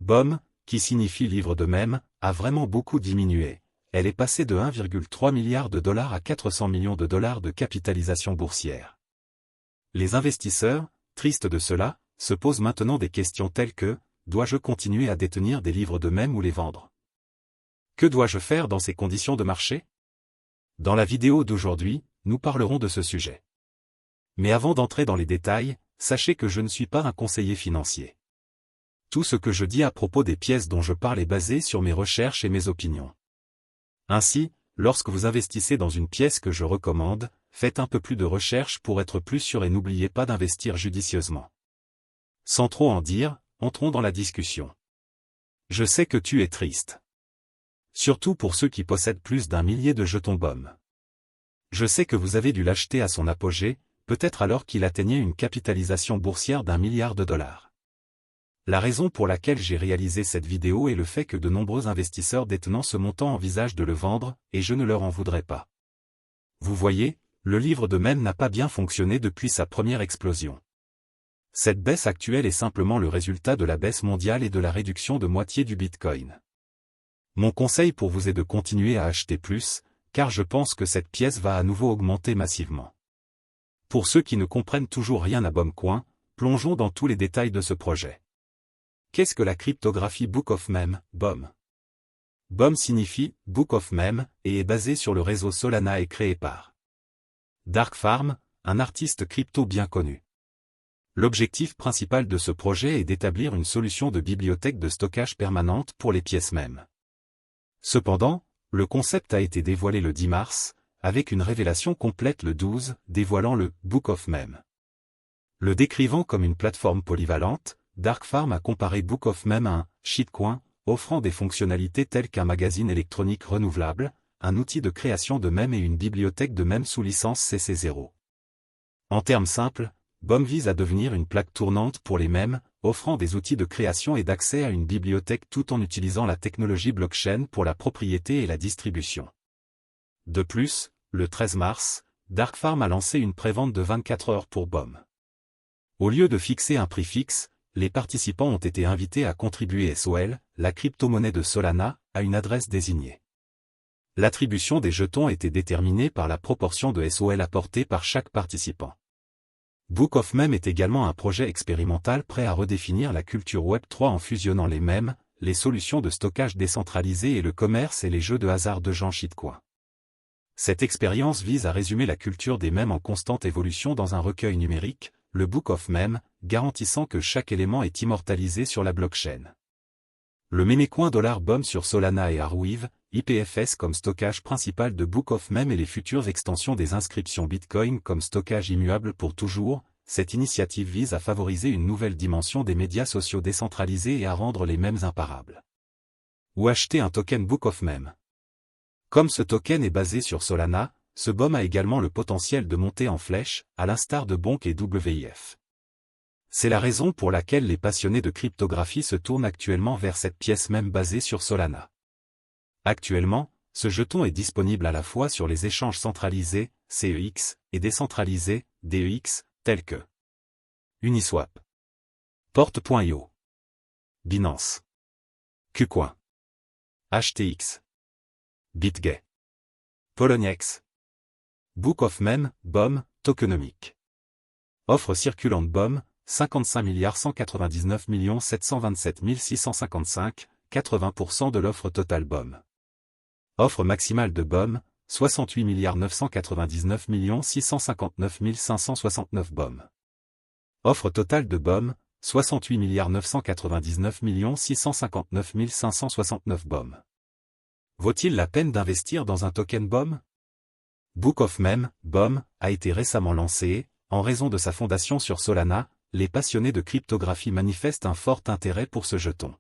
BOM, qui signifie livre de mèmes, a vraiment beaucoup diminué. Elle est passée de 1,3 milliard de dollars à 400 millions de dollars de capitalisation boursière. Les investisseurs, tristes de cela, se posent maintenant des questions telles que, dois-je continuer à détenir des livres de mèmes ou les vendre? Que dois-je faire dans ces conditions de marché? Dans la vidéo d'aujourd'hui, nous parlerons de ce sujet. Mais avant d'entrer dans les détails, sachez que je ne suis pas un conseiller financier. Tout ce que je dis à propos des pièces dont je parle est basé sur mes recherches et mes opinions. Ainsi, lorsque vous investissez dans une pièce que je recommande, faites un peu plus de recherche pour être plus sûr et n'oubliez pas d'investir judicieusement. Sans trop en dire, entrons dans la discussion. Je sais que tu es triste. Surtout pour ceux qui possèdent plus d'1 millier de jetons BOM. Je sais que vous avez dû l'acheter à son apogée, peut-être alors qu'il atteignait une capitalisation boursière d'1 milliard de dollars. La raison pour laquelle j'ai réalisé cette vidéo est le fait que de nombreux investisseurs détenant ce montant envisagent de le vendre, et je ne leur en voudrais pas. Vous voyez, le livre de mèmes n'a pas bien fonctionné depuis sa première explosion. Cette baisse actuelle est simplement le résultat de la baisse mondiale et de la réduction de moitié du Bitcoin. Mon conseil pour vous est de continuer à acheter plus, car je pense que cette pièce va à nouveau augmenter massivement. Pour ceux qui ne comprennent toujours rien à BOM Coin, plongeons dans tous les détails de ce projet. Qu'est-ce que la cryptographie Book of Meme, BOM? BOM signifie Book of Meme et est basé sur le réseau Solana et créé par Dark Farm, un artiste crypto bien connu. L'objectif principal de ce projet est d'établir une solution de bibliothèque de stockage permanente pour les pièces mèmes. Cependant, le concept a été dévoilé le 10 mars, avec une révélation complète le 12, dévoilant le Book of Meme. Le décrivant comme une plateforme polyvalente, Dark Farm a comparé Book of Meme à un shitcoin, offrant des fonctionnalités telles qu'un magazine électronique renouvelable, un outil de création de mèmes et une bibliothèque de mèmes sous licence CC0. En termes simples, BOM vise à devenir une plaque tournante pour les mèmes, offrant des outils de création et d'accès à une bibliothèque tout en utilisant la technologie blockchain pour la propriété et la distribution. De plus, le 13 mars, Dark Farm a lancé une prévente de 24 heures pour BOM. Au lieu de fixer un prix fixe, les participants ont été invités à contribuer SOL, la crypto-monnaie de Solana, à une adresse désignée. L'attribution des jetons était déterminée par la proportion de SOL apportée par chaque participant. Book of Meme est également un projet expérimental prêt à redéfinir la culture Web3 en fusionnant les mèmes, les solutions de stockage décentralisées et le commerce et les jeux de hasard de gens shitcoin. Cette expérience vise à résumer la culture des mèmes en constante évolution dans un recueil numérique, le Book of Meme, garantissant que chaque élément est immortalisé sur la blockchain. Le mémécoin $BOM sur Solana et Arweave, IPFS comme stockage principal de Book of Meme et les futures extensions des inscriptions Bitcoin comme stockage immuable pour toujours, cette initiative vise à favoriser une nouvelle dimension des médias sociaux décentralisés et à rendre les mèmes imparables. Ou acheter un token Book of Meme. Comme ce token est basé sur Solana, ce BOM a également le potentiel de monter en flèche, à l'instar de Bonk et WIF. C'est la raison pour laquelle les passionnés de cryptographie se tournent actuellement vers cette pièce même basée sur Solana. Actuellement, ce jeton est disponible à la fois sur les échanges centralisés, CEX, et décentralisés, DEX, tels que Uniswap, Porte.io, Binance, KuCoin, HTX, BitGay, Poloniex. Book of Meme, BOM, tokenomique. Offre circulante BOM, 55 199 727 655, 80% de l'offre totale BOM. Offre maximale de BOM, 68 999 659 569 BOM. Offre totale de BOM, 68 999 659 569 BOM. Vaut-il la peine d'investir dans un token BOM? Book of Meme, BOM, a été récemment lancé et, en raison de sa fondation sur Solana, les passionnés de cryptographie manifestent un fort intérêt pour ce jeton.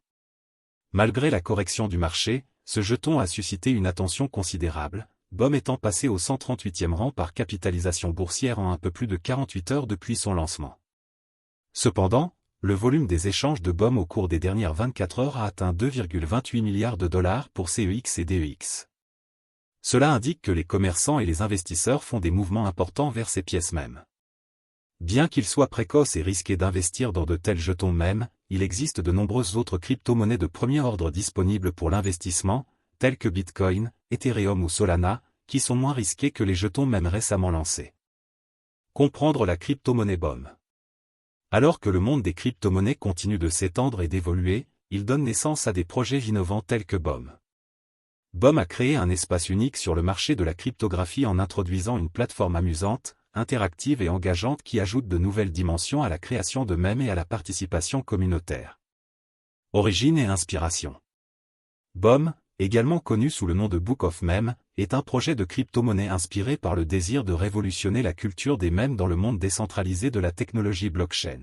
Malgré la correction du marché, ce jeton a suscité une attention considérable, BOM étant passé au 138e rang par capitalisation boursière en un peu plus de 48 heures depuis son lancement. Cependant, le volume des échanges de BOM au cours des dernières 24 heures a atteint 2,28 milliards de dollars pour CEX et DEX. Cela indique que les commerçants et les investisseurs font des mouvements importants vers ces pièces mêmes. Bien qu'il soit précoce et risqué d'investir dans de tels jetons mèmes, il existe de nombreuses autres crypto-monnaies de premier ordre disponibles pour l'investissement, telles que Bitcoin, Ethereum ou Solana, qui sont moins risquées que les jetons mèmes récemment lancés. Comprendre la crypto-monnaie BOM. Alors que le monde des crypto-monnaies continue de s'étendre et d'évoluer, il donne naissance à des projets innovants tels que BOM. BOM a créé un espace unique sur le marché de la cryptographie en introduisant une plateforme amusante, interactive et engageante qui ajoute de nouvelles dimensions à la création de mèmes et à la participation communautaire. Origine et inspiration. BOM, également connu sous le nom de Book of Meme, est un projet de crypto-monnaie inspiré par le désir de révolutionner la culture des mèmes dans le monde décentralisé de la technologie blockchain.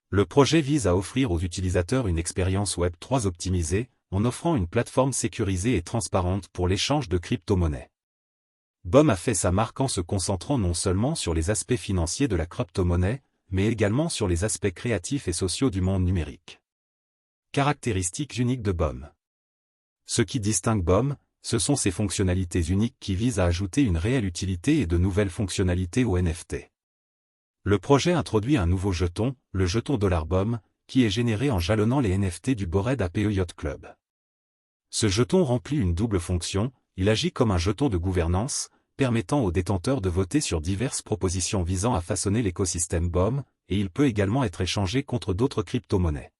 Le projet vise à offrir aux utilisateurs une expérience Web3 optimisée, en offrant une plateforme sécurisée et transparente pour l'échange de crypto-monnaies. BOM a fait sa marque en se concentrant non seulement sur les aspects financiers de la crypto-monnaie, mais également sur les aspects créatifs et sociaux du monde numérique. Caractéristiques uniques de BOM. Ce qui distingue BOM, ce sont ses fonctionnalités uniques qui visent à ajouter une réelle utilité et de nouvelles fonctionnalités aux NFT. Le projet introduit un nouveau jeton, le jeton $BOM, qui est généré en jalonnant les NFT du Bored Ape Yacht Club. Ce jeton remplit une double fonction, il agit comme un jeton de gouvernance, permettant aux détenteurs de voter sur diverses propositions visant à façonner l'écosystème BOM, et il peut également être échangé contre d'autres crypto-monnaies.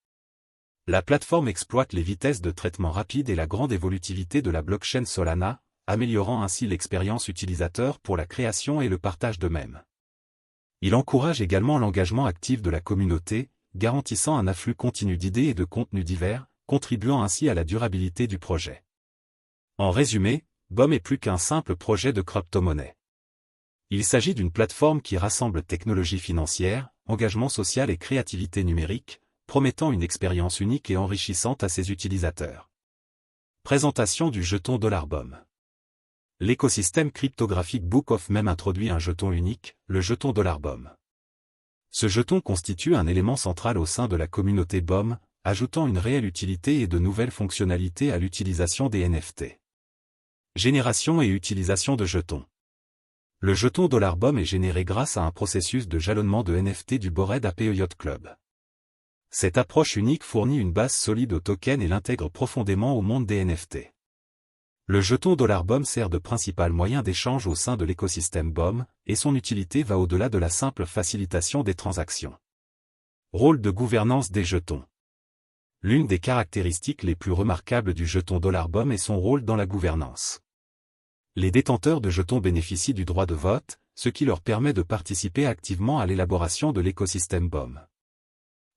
La plateforme exploite les vitesses de traitement rapide et la grande évolutivité de la blockchain Solana, améliorant ainsi l'expérience utilisateur pour la création et le partage de mèmes. Il encourage également l'engagement actif de la communauté, garantissant un afflux continu d'idées et de contenus divers, contribuant ainsi à la durabilité du projet. En résumé, BOM est plus qu'un simple projet de crypto-monnaie. Il s'agit d'une plateforme qui rassemble technologie financière, engagement social et créativité numérique, promettant une expérience unique et enrichissante à ses utilisateurs. Présentation du jeton $BOM. L'écosystème cryptographique Book of Meme introduit un jeton unique, le jeton $BOM. Ce jeton constitue un élément central au sein de la communauté BOM, ajoutant une réelle utilité et de nouvelles fonctionnalités à l'utilisation des NFT. Génération et utilisation de jetons. Le jeton $BOM est généré grâce à un processus de jalonnement de NFT du Bored Ape Yacht Club. Cette approche unique fournit une base solide aux tokens et l'intègre profondément au monde des NFT. Le jeton $BOM sert de principal moyen d'échange au sein de l'écosystème BOM, et son utilité va au-delà de la simple facilitation des transactions. Rôle de gouvernance des jetons. L'une des caractéristiques les plus remarquables du jeton $BOM est son rôle dans la gouvernance. Les détenteurs de jetons bénéficient du droit de vote, ce qui leur permet de participer activement à l'élaboration de l'écosystème BOM.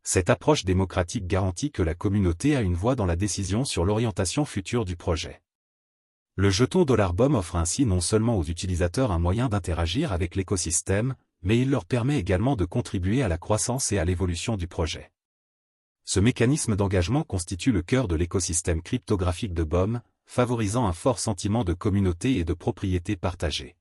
Cette approche démocratique garantit que la communauté a une voix dans la décision sur l'orientation future du projet. Le jeton $BOM offre ainsi non seulement aux utilisateurs un moyen d'interagir avec l'écosystème, mais il leur permet également de contribuer à la croissance et à l'évolution du projet. Ce mécanisme d'engagement constitue le cœur de l'écosystème cryptographique de BOM, favorisant un fort sentiment de communauté et de propriété partagée.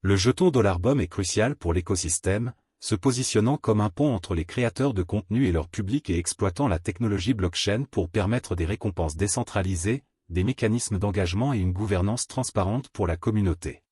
Le jeton $BOM est crucial pour l'écosystème, se positionnant comme un pont entre les créateurs de contenu et leur public et exploitant la technologie blockchain pour permettre des récompenses décentralisées, des mécanismes d'engagement et une gouvernance transparente pour la communauté.